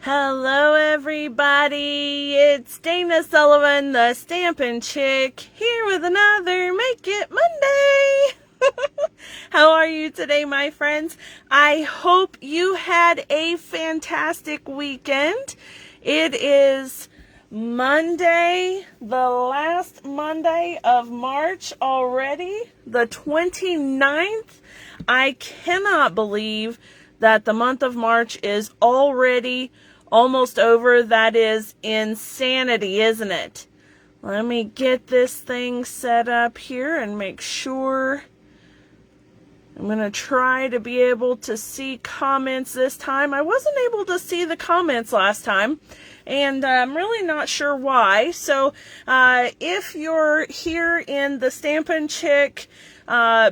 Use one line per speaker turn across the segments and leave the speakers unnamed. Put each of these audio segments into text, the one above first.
Hello everybody, it's Dana Sullivan, the Stampin' Chick, here with another Make It Monday. How are you today, my friends? I hope you had a fantastic weekend. It is Monday, the last Monday of March already, the 29th. I cannot believe that the month of March is already almost over. That is insanity, isn't it? Let me get this thing set up here and make sure. I'm going to try to be able to see comments this time. I wasn't able to see the comments last time, and I'm really not sure why. So if you're here in the Stampin' Chick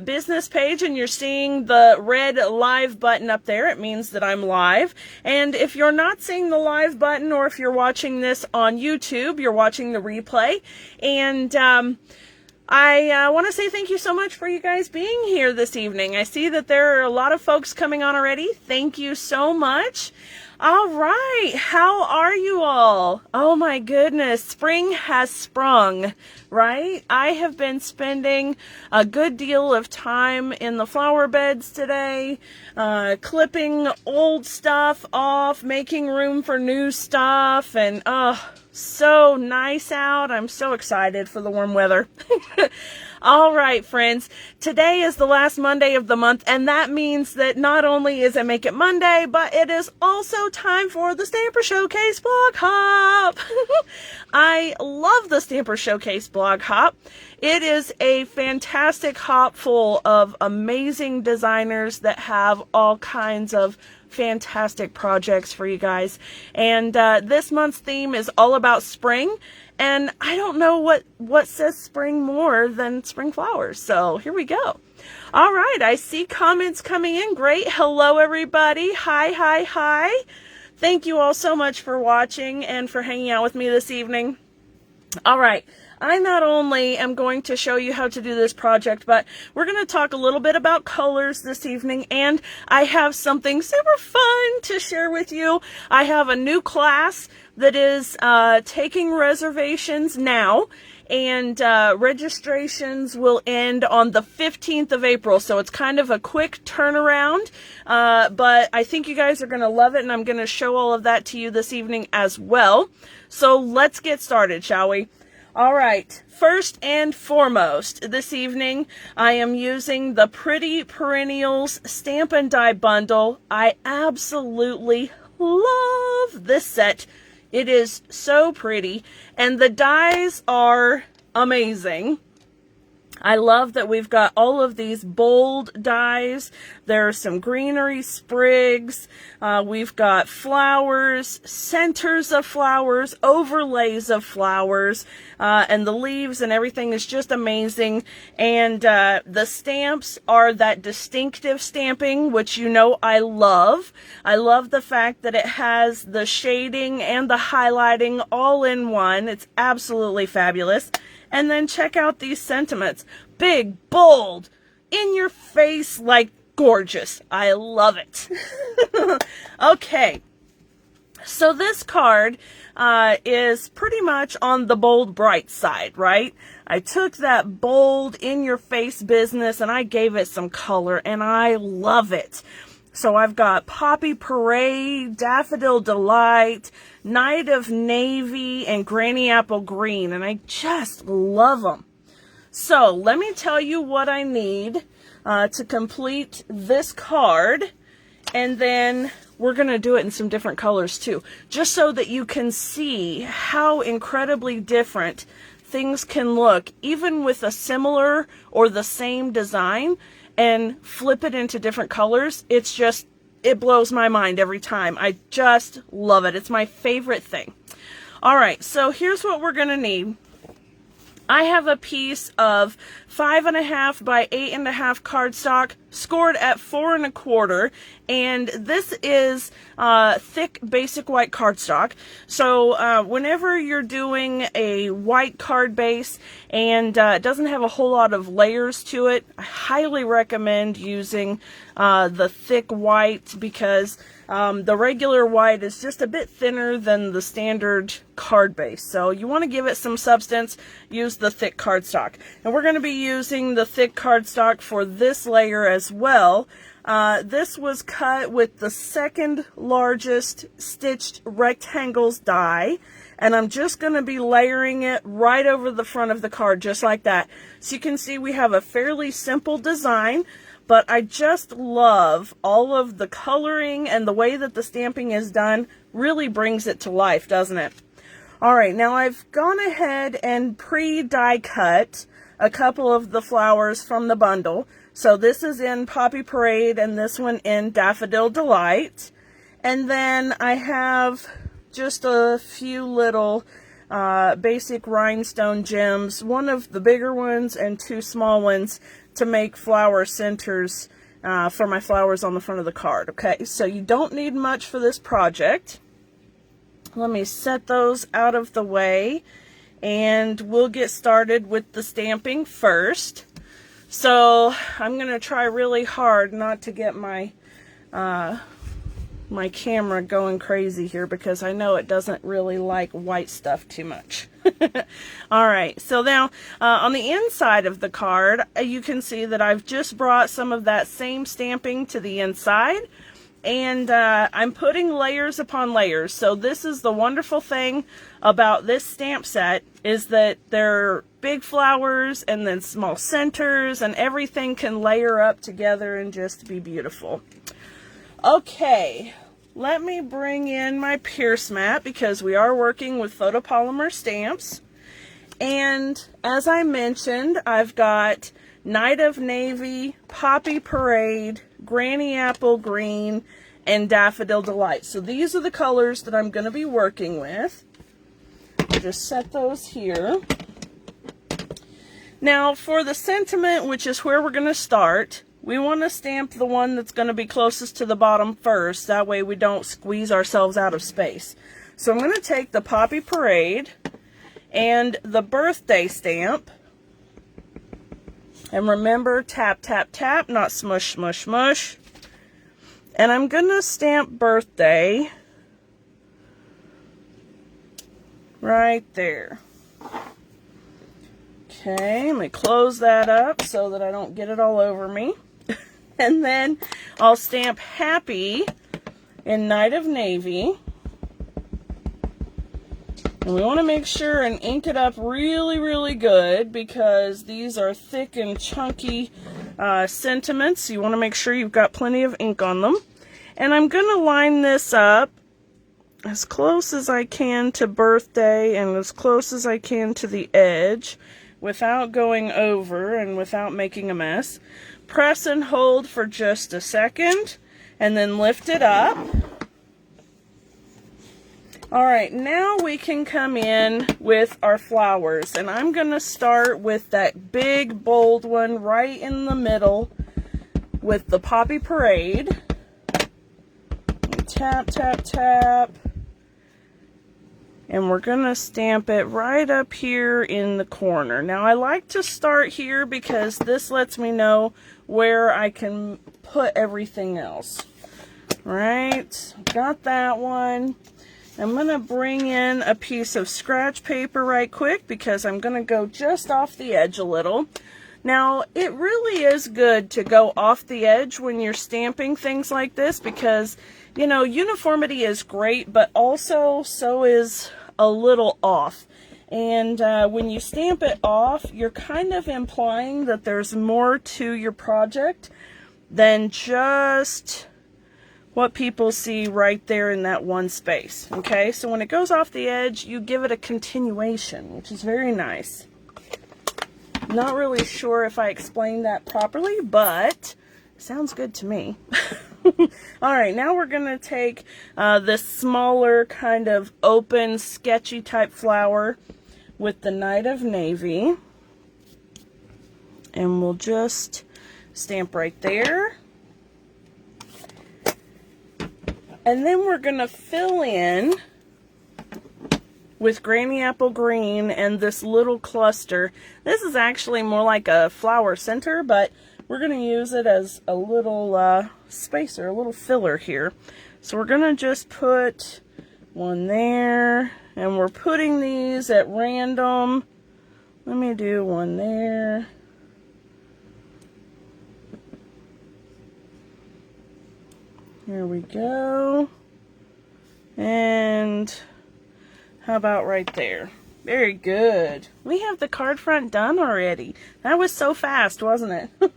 business page and you're seeing the red live button up there, it means that I'm live. And if you're not seeing the live button, or if you're watching this on YouTube, you're watching the replay. And I want to say thank you so much for you guys being here this evening. I see that there are a lot of folks coming on already. Thank you so much. All right, how are you all? Oh my goodness, spring has sprung, right? I have been spending a good deal of time in the flower beds today, clipping old stuff off, making room for new stuff, and so nice out. I'm so excited for the warm weather. All right, friends, today is the last Monday of the month, and that means that not only is it Make It Monday, but it is also time for the Stamper Showcase Blog Hop. I love the Stamper Showcase Blog Hop. It is a fantastic hop full of amazing designers that have all kinds of fantastic projects for you guys. And this month's theme is all about spring. And I don't know what says spring more than spring flowers. So here we go. All right, I see comments coming in. Great. Hello, everybody. Hi. Thank you all so much for watching and for hanging out with me this evening. All right. I not only am going to show you how to do this project, but we're going to talk a little bit about colors this evening, and I have something super fun to share with you. I have a new class that is taking reservations now, and registrations will end on the 15th of April, so it's kind of a quick turnaround, but I think you guys are going to love it, and I'm going to show all of that to you this evening as well. So let's get started, shall we? All right, first and foremost, this evening, I am using the Pretty Perennials Stampin' Die Bundle. I absolutely love this set. It is so pretty, and the dies are amazing. I love that we've got all of these bold dies. There are some greenery sprigs. We've got flowers, centers of flowers, overlays of flowers, and the leaves and everything is just amazing. And the stamps are that distinctive stamping, which you know I love. I love the fact that it has the shading and the highlighting all in one. It's absolutely fabulous. And then check out these sentiments. Big, bold, in your face, like gorgeous. I love it. Okay. So this card is pretty much on the bold, bright side, right? I took that bold, in your face business and I gave it some color, and I love it. So I've got Poppy Parade, Daffodil Delight, Night of Navy, and Granny Apple Green, and I just love them. So let me tell you what I need to complete this card, and then we're going to do it in some different colors too, just so that you can see how incredibly different things can look, even with a similar or the same design, and flip it into different colors. It's just, it blows my mind every time. I just love it. It's my favorite thing. All right, so here's what we're going to need. I have a piece of 5.5 by 8.5 cardstock, scored at 4 1/4, and this is thick basic white cardstock. So whenever you're doing a white card base and it doesn't have a whole lot of layers to it, I highly recommend using the thick white, because the regular white is just a bit thinner than the standard card base. So you want to give it some substance, use the thick cardstock. And we're going to be using the thick cardstock for this layer as well. This was cut with the second largest stitched rectangles die, and I'm just going to be layering it right over the front of the card, just like that. So you can see we have a fairly simple design, but I just love all of the coloring, and the way that the stamping is done really brings it to life, doesn't it? All right, now I've gone ahead and pre-die cut a couple of the flowers from the bundle. So this is in Poppy Parade and this one in Daffodil Delight. And then I have just a few little basic rhinestone gems, one of the bigger ones and 2 small ones, to make flower centers for my flowers on the front of the card. Okay, so you don't need much for this project. Let me set those out of the way, and we'll get started with the stamping first. So I'm going to try really hard not to get my my camera going crazy here, because I know it doesn't really like white stuff too much. All right, so now on the inside of the card, you can see that I've just brought some of that same stamping to the inside, and I'm putting layers upon layers. So this is the wonderful thing about this stamp set, is that they're big flowers and then small centers, and everything can layer up together and just be beautiful. Okay, let me bring in my Pierce mat, because we are working with photopolymer stamps. And as I mentioned, I've got Night of Navy, Poppy Parade, Granny Apple Green, and Daffodil Delight. So these are the colors that I'm going to be working with. I'll just set those here. Now for the sentiment, which is where we're going to start, we want to stamp the one that's going to be closest to the bottom first. That way we don't squeeze ourselves out of space. So I'm going to take the Poppy Parade and the birthday stamp. And remember, tap, tap, tap, not smush, smush, smush. And I'm going to stamp birthday right there. Okay, let me close that up so that I don't get it all over me. And then I'll stamp happy in Night of Navy. And we want to make sure and ink it up really, really good, because these are thick and chunky sentiments. You want to make sure you've got plenty of ink on them. And I'm going to line this up as close as I can to birthday and as close as I can to the edge, without going over and without making a mess. Press and hold for just a second, and then lift it up. All right, now we can come in with our flowers, and I'm going to start with that big bold one right in the middle with the Poppy Parade. Tap, tap, tap. And we're going to stamp it right up here in the corner. Now I like to start here because this lets me know where I can put everything else. Right, got that one. I'm going to bring in a piece of scratch paper right quick, because I'm going to go just off the edge a little. Now, it really is good to go off the edge when you're stamping things like this, because, you know, uniformity is great, but also so is a little off. And when you stamp it off, you're kind of implying that there's more to your project than just what people see right there in that one space. Okay, so when it goes off the edge, you give it a continuation, which is very nice. Not really sure if I explained that properly, but sounds good to me. Alright, now we're going to take this smaller kind of open, sketchy type flower with the Night of Navy. And we'll just stamp right there. And then we're going to fill in with Granny Apple Green and this little cluster. This is actually more like a flower center, but we're going to use it as a little spacer, a little filler here. So we're going to just put one there, and we're putting these at random. Let me do one there. Here we go. And how about right there? Very good. We have the card front done already. That was so fast, wasn't it?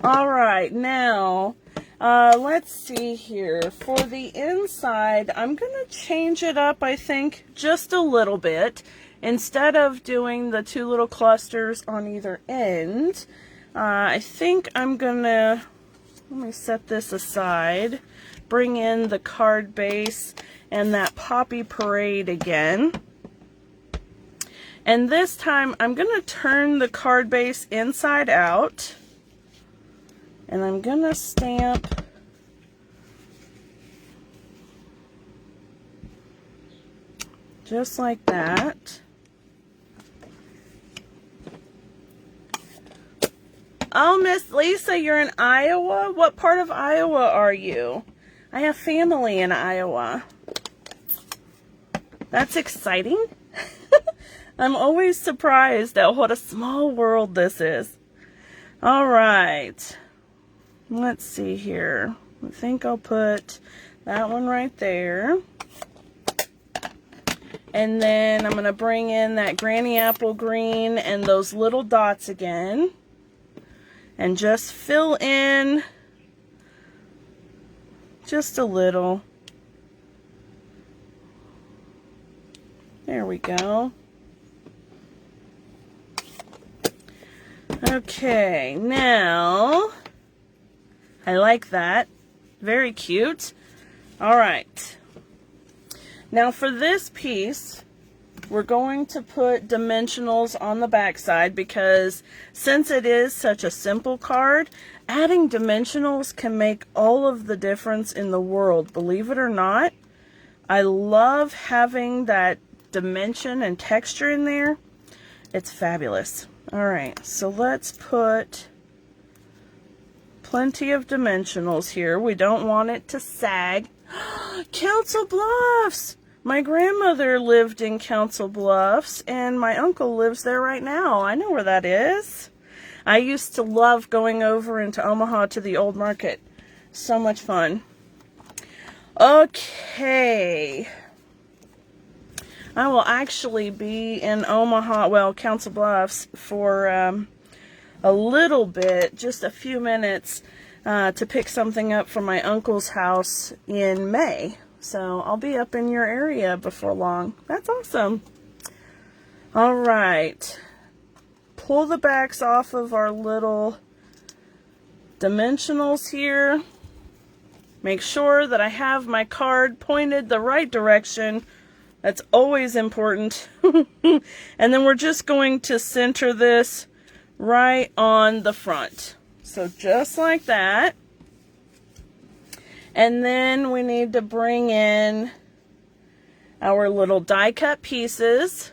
All right, now let's see here. For the inside, I'm going to change it up, I think, just a little bit. Instead of doing the two little clusters on either end, I think I'm going to, let me set this aside, bring in the card base and that Poppy Parade again. And this time I'm going to turn the card base inside out, and I'm going to stamp just like that. Oh, Miss Lisa, you're in Iowa? What part of Iowa are you? I have family in Iowa. That's exciting. I'm always surprised at what a small world this is. All right. Let's see here. I think I'll put that one right there. And then I'm going to bring in that Granny Apple Green and those little dots again. And just fill in just a little. There we go. Okay, now, I like that. Very cute. All right. Now for this piece, we're going to put dimensionals on the back side because since it is such a simple card, adding dimensionals can make all of the difference in the world. Believe it or not, I love having that dimension and texture in there. It's fabulous. All right, so let's put plenty of dimensionals here. We don't want it to sag. Council Bluffs! My grandmother lived in Council Bluffs, and my uncle lives there right now. I know where that is. I used to love going over into Omaha to the old market. So much fun. Okay. I will actually be in Omaha, well, Council Bluffs, for a little bit, just a few minutes, to pick something up from my uncle's house in May. So I'll be up in your area before long. That's awesome. All right. Pull the backs off of our little dimensionals here. Make sure that I have my card pointed the right direction. That's always important. And then we're just going to center this right on the front. So just like that. And then we need to bring in our little die cut pieces.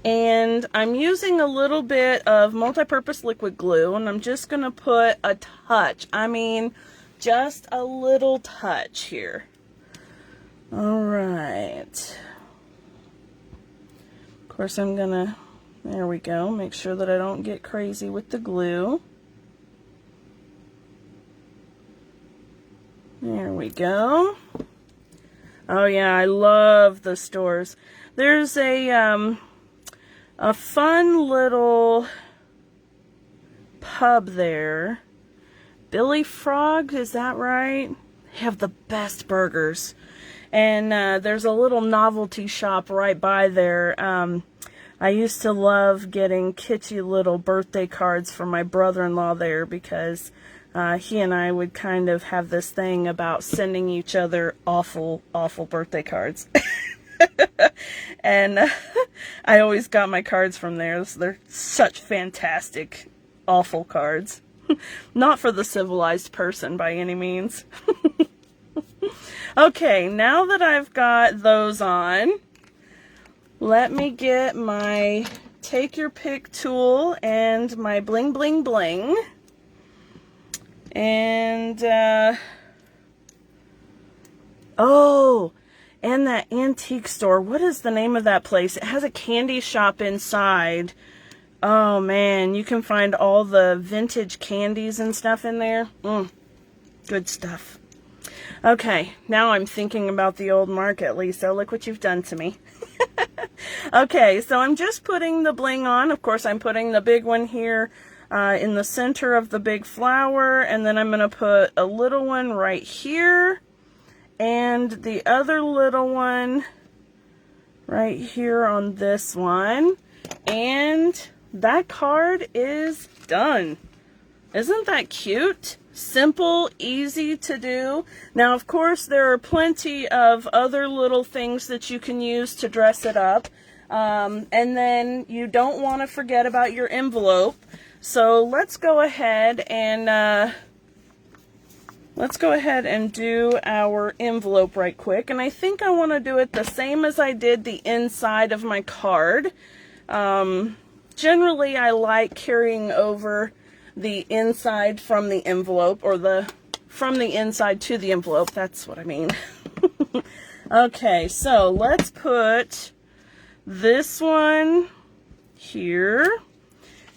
And I'm using a little bit of multi-purpose liquid glue, and I'm just going to put a touch. I mean, just a little touch here. All right. Of course, I'm going to, there we go, make sure that I don't get crazy with the glue. There we go. Oh yeah, I love the stores. There's a fun little pub there. Billy Frog, is that right? They have the best burgers. And there's a little novelty shop right by there. I used to love getting kitschy little birthday cards for my brother-in-law there because he and I would kind of have this thing about sending each other awful, awful birthday cards. And I always got my cards from there. They're such fantastic, awful cards. Not for the civilized person by any means. Okay, now that I've got those on, let me get my take your pick tool and my bling bling bling. And, oh, and that antique store. What is the name of that place? It has a candy shop inside. Oh, man, you can find all the vintage candies and stuff in there. Good stuff. Okay, now I'm thinking about the old market, Lisa. Look what you've done to me. Okay, so I'm just putting the bling on. Of course, I'm putting the big one here in the center of the big flower, and then I'm going to put a little one right here, and the other little one right here on this one, and that card is done. Isn't that cute? Simple, easy to do. Now, of course, there are plenty of other little things that you can use to dress it up. And then you don't want to forget about your envelope. So let's go ahead and do our envelope right quick. And I think I want to do it the same as I did the inside of my card. Generally, I like carrying over the inside from the envelope, or from the inside to the envelope. That's what I mean. Okay, so let's put this one here,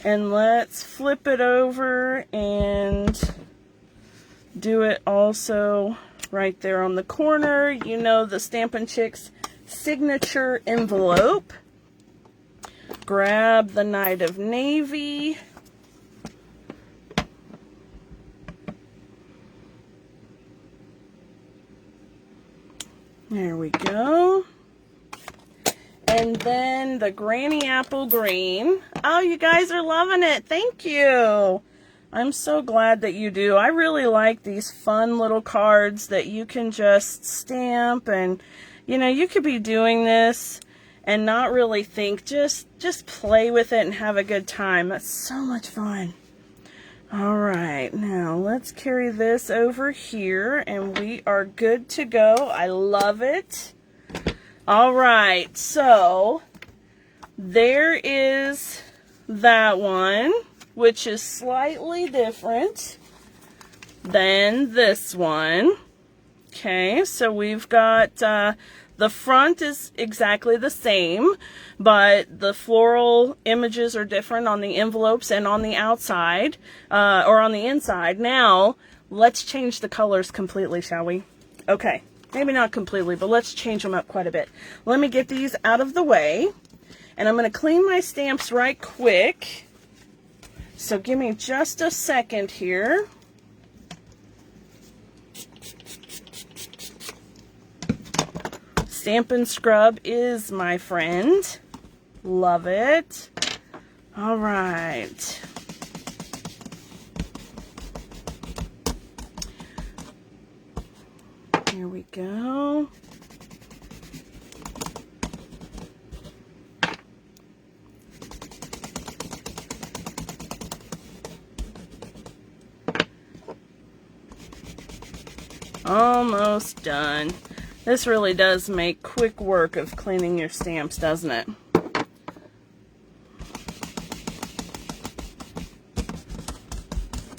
and let's flip it over and do it also right there on the corner. You know, the Stampin' Chick's signature envelope. Grab the Night of Navy. There we go. And then the Granny Apple Green. Oh, you guys are loving it. Thank you. I'm so glad that you do. I really like these fun little cards that you can just stamp, and, you know, you could be doing this and not really think. Just play with it and have a good time. That's so much fun. All right, now let's carry this over here, and we are good to go. I love it. All right, so there is that one, which is slightly different than this one. Okay, so we've got the front is exactly the same, but the floral images are different on the envelopes and on the outside, or on the inside. Now, let's change the colors completely, shall we? Okay, maybe not completely, but let's change them up quite a bit. Let me get these out of the way, and I'm going to clean my stamps right quick. So give me just a second here. Stampin' Scrub is my friend. Love it. All right. Here we go. Almost done. This really does make quick work of cleaning your stamps, doesn't it?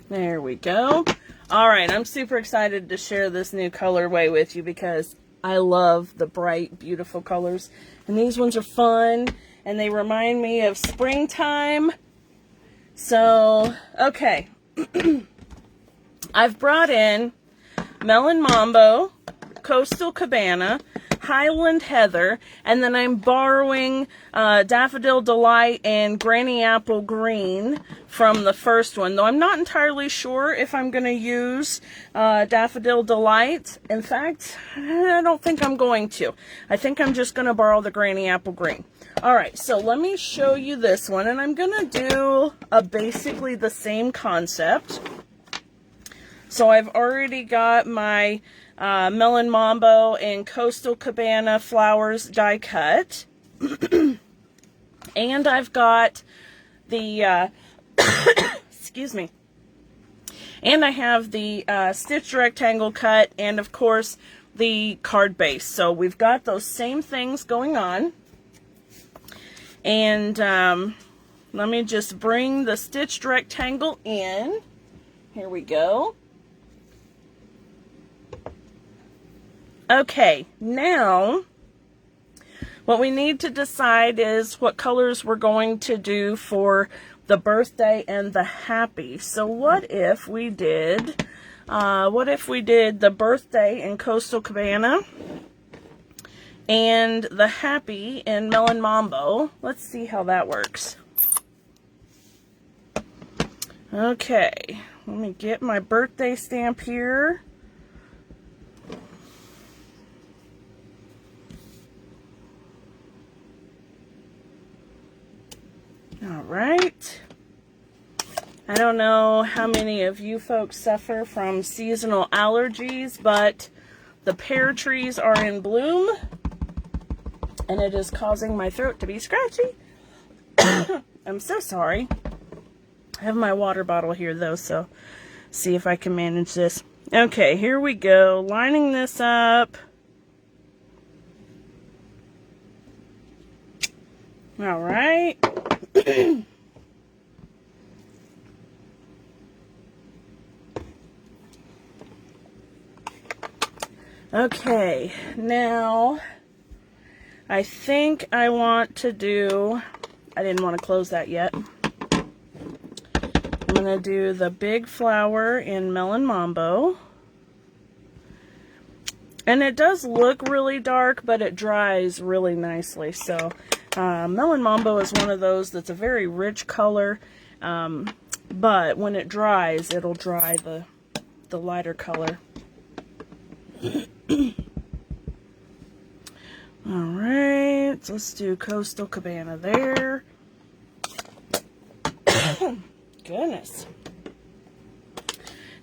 There we go. All right, I'm super excited to share this new colorway with you because I love the bright, beautiful colors. And these ones are fun, and they remind me of springtime. So, okay. I've brought in Melon Mambo, Coastal Cabana, Highland Heather, and then I'm borrowing Daffodil Delight and Granny Apple Green from the first one, though I'm not entirely sure if I'm going to use Daffodil Delight. In fact, I don't think I'm going to. I think I'm just going to borrow the Granny Apple Green. Alright, so let me show you this one, and I'm going to do basically the same concept. So I've already got my Melon Mambo and Coastal Cabana flowers die cut. And I've got the, excuse me, and I have the stitch rectangle cut, and of course the card base. So we've got those same things going on. And let me just bring the stitched rectangle in. Here we go. Okay, now what we need to decide is what colors we're going to do for the birthday and the happy. So what if we did the birthday in Coastal Cabana and the happy in Melon Mambo? Let's see how that works. Okay, let me get my birthday stamp here. All right. I don't know how many of you folks suffer from seasonal allergies, but the pear trees are in bloom, and it is causing my throat to be scratchy. I'm so sorry. I have my water bottle here, though, so see if I can manage this. Okay, here we go. Lining this up. All right. Okay, now I think I want to do, I didn't want to close that yet. I'm going to do the big flower in Melon Mambo. And it does look really dark, but it dries really nicely. So Melon Mambo is one of those that's a very rich color, but when it dries, it'll dry the lighter color. Alright, let's do Coastal Cabana there. Goodness.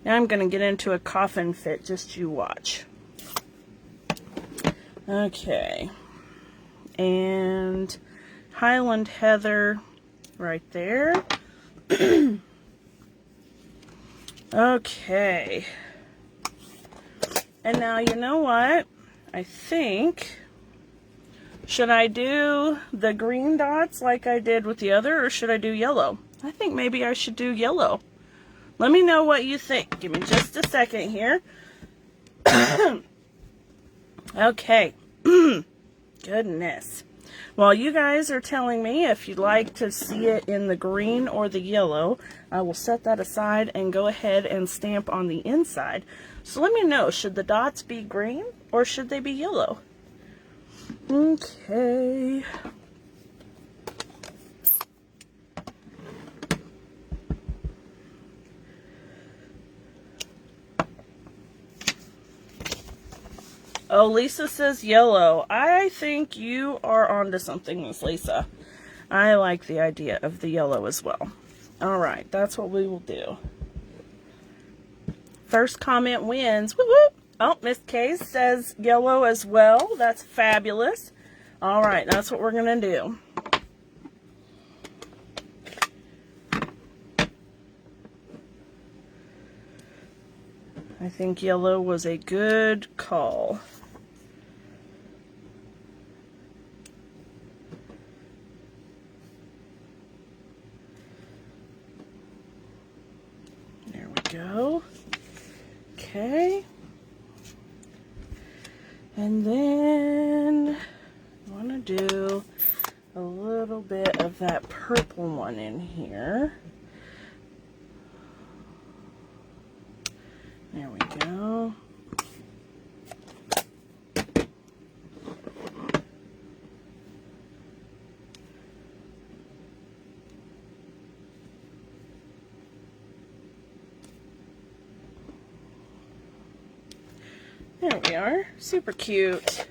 Now I'm going to get into a coughing fit, just you watch. Okay. And Highland Heather right there. Okay. And now, you know what? I think, should I do the green dots like I did with the other, or should I do yellow? I think maybe I should do yellow. Let me know what you think. Give me just a second here. Okay. Goodness. While you guys are telling me if you'd like to see it in the green or the yellow, I will set that aside and go ahead and stamp on the inside. So let me know, should the dots be green or should they be yellow? Okay. Oh, Lisa says yellow. I think you are onto something, Miss Lisa. I like the idea of the yellow as well. All right, that's what we will do. First comment wins. Woo woo. Oh, Miss Kay says yellow as well. That's fabulous. All right, that's what we're going to do. I think yellow was a good call. There we go. Okay. And then I want to do a little bit of that purple one in here. There we go. There we are. Super cute.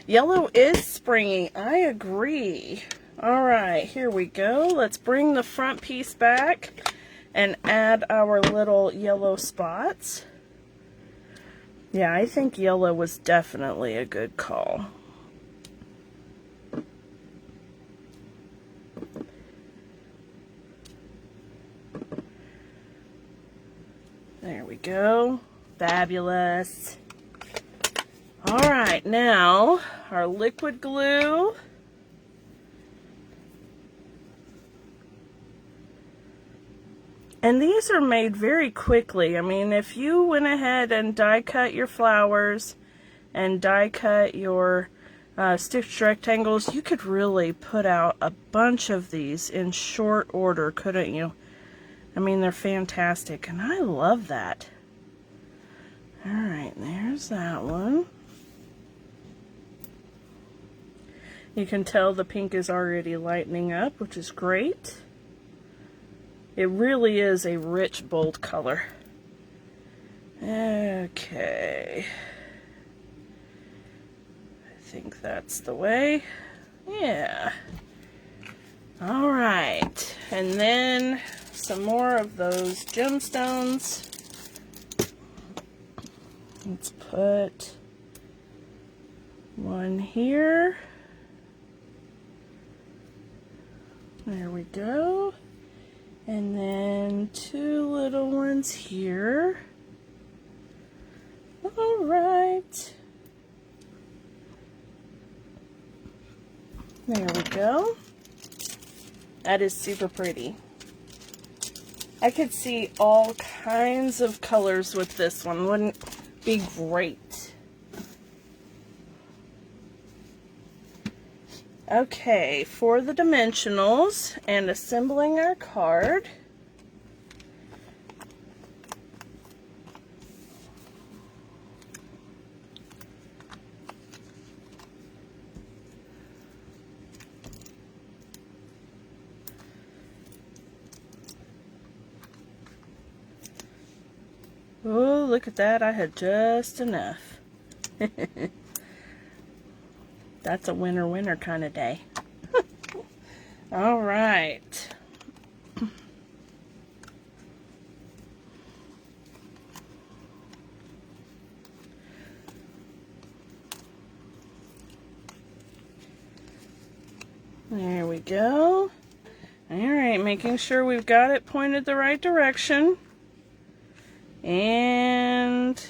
Yellow is springy. I agree. All right, here we go. Let's bring the front piece back and add our little yellow spots. Yeah, I think yellow was definitely a good call. There we go. Fabulous. All right, now our liquid glue. And these are made very quickly. I mean, if you went ahead and die cut your flowers and die cut your stitched rectangles, you could really put out a bunch of these in short order, couldn't you? I mean, they're fantastic, and I love that. All right, there's that one. You can tell the pink is already lightening up, which is great. It really is a rich, bold color. Okay. I think that's the way. Yeah. All right. And then some more of those gemstones. Let's put one here. There we go. And then two little ones here. All right. There we go. That is super pretty. I could see all kinds of colors with this one. Wouldn't it be great? Okay, for the dimensionals and assembling our card. Oh, look at that. I had just enough. That's a winner kind of day. All right. There we go. All right, making sure we've got it pointed the right direction. And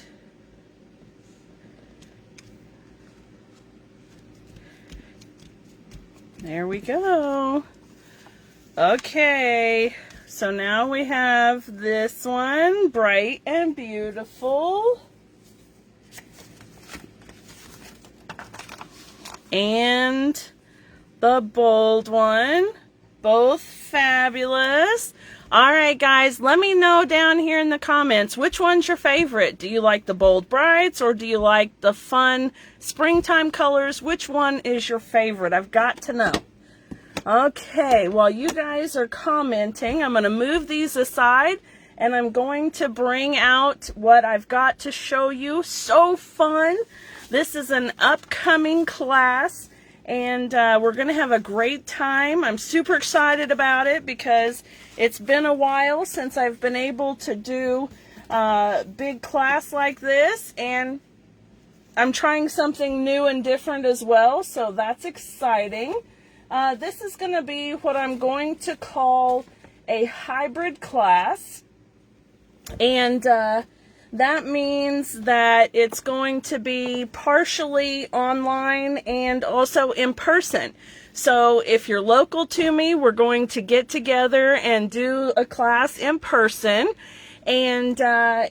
there we go. Okay, so now we have this one, bright and beautiful. And the bold one, both fabulous. All right, guys, let me know down here in the comments, which one's your favorite? Do you like the bold brights or do you like the fun springtime colors? Which one is your favorite? I've got to know. Okay, while you guys are commenting, I'm going to move these aside and I'm going to bring out what I've got to show you. So fun. This is an upcoming class. And we're going to have a great time. I'm super excited about it because it's been a while since I've been able to do a big class like this. And I'm trying something new and different as well, so that's exciting. This is going to be what I'm going to call a hybrid class. And that means that it's going to be partially online and also in person. So if you're local to me, we're going to get together and do a class in person. And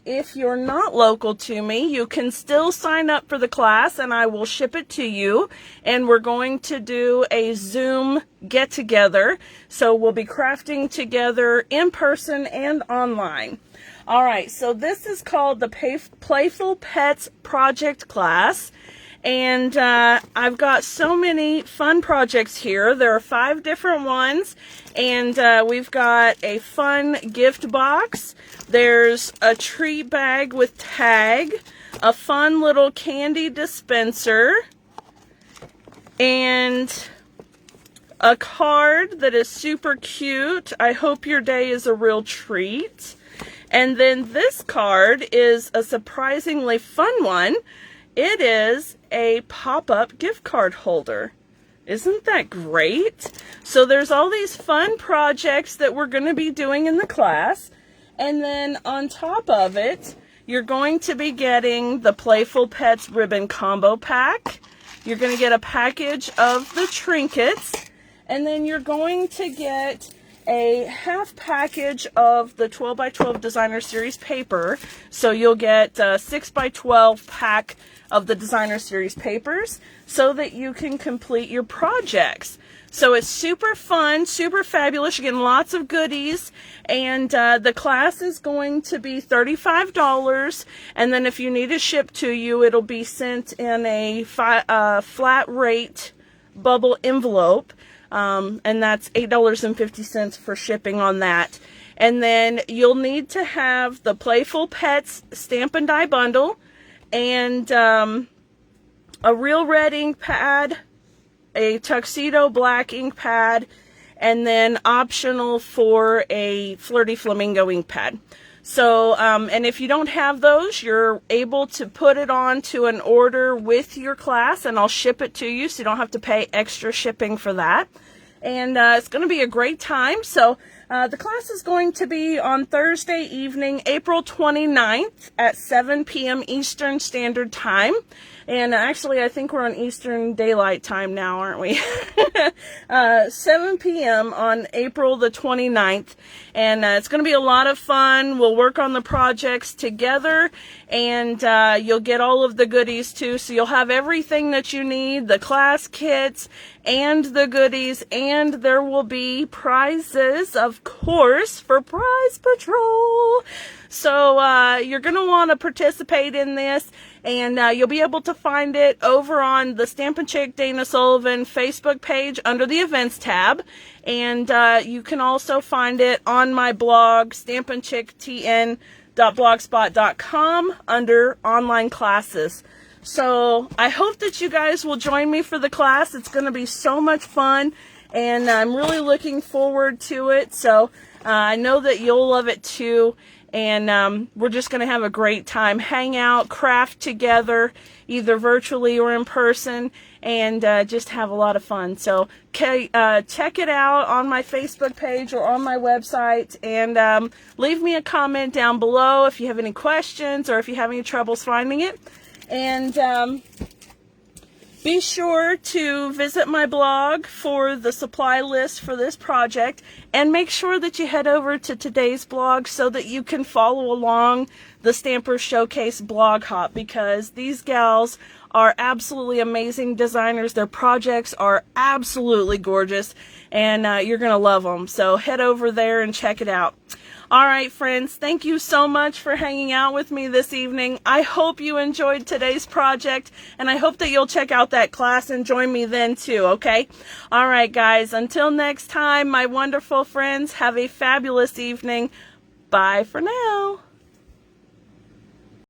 if you're not local to me, you can still sign up for the class and I will ship it to you. And we're going to do a Zoom get-together. So we'll be crafting together in person and online. All right, so this is called the Playful Pets Project Class. And I've got so many fun projects here. There are 5 different ones. And we've got a fun gift box. There's a treat bag with tag. A fun little candy dispenser. And a card that is super cute. I hope your day is a real treat. And then this card is a surprisingly fun one. It is a pop-up gift card holder. Isn't that great? So there's all these fun projects that we're going to be doing in the class. And then on top of it, you're going to be getting the Playful Pets Ribbon Combo Pack. You're going to get a package of the trinkets. And then you're going to get a half package of the 12x12 Designer Series paper. So you'll get a 6x12 pack of the Designer Series papers so that you can complete your projects. So it's super fun, super fabulous. You're getting lots of goodies, and the class is going to be $35. And then if you need it shipped to you, it'll be sent in a flat rate bubble envelope, and that's $8.50 for shipping on that. And then you'll need to have the Playful Pets Stampin' Die bundle, and a real red ink pad, a tuxedo black ink pad, and then optional for a flirty flamingo ink pad. So, and if you don't have those, you're able to put it on to an order with your class, and I'll ship it to you, so you don't have to pay extra shipping for that. And it's going to be a great time. So the class is going to be on Thursday evening, April 29th at 7 p.m. Eastern Standard Time. And actually, I think we're on Eastern Daylight Time now, aren't we? 7 p.m. on April the 29th. And it's going to be a lot of fun. We'll work on the projects together, and you'll get all of the goodies too. So you'll have everything that you need, the class kits and the goodies, and there will be prizes, of course, for Prize Patrol. So you're going to want to participate in this, and you'll be able to find it over on the Stampin' Chick Dana Sullivan Facebook page under the events tab. And you can also find it on my blog, stampinchicktn.blogspot.com, under online classes. So I hope that you guys will join me for the class. It's going to be so much fun, and I'm really looking forward to it. So I know that you'll love it too. And we're just going to have a great time, hang out, craft together, either virtually or in person, and just have a lot of fun. So check it out on my Facebook page or on my website, and leave me a comment down below if you have any questions or if you have any troubles finding it. And be sure to visit my blog for the supply list for this project, and make sure that you head over to today's blog so that you can follow along the Stamper Showcase blog hop, because these gals are absolutely amazing designers. Their projects are absolutely gorgeous, and you're going to love them. So head over there and check it out. All right, friends, thank you so much for hanging out with me this evening. I hope you enjoyed today's project, and I hope that you'll check out that class and join me then too, okay? All right, guys, until next time, my wonderful friends, have a fabulous evening. Bye for now.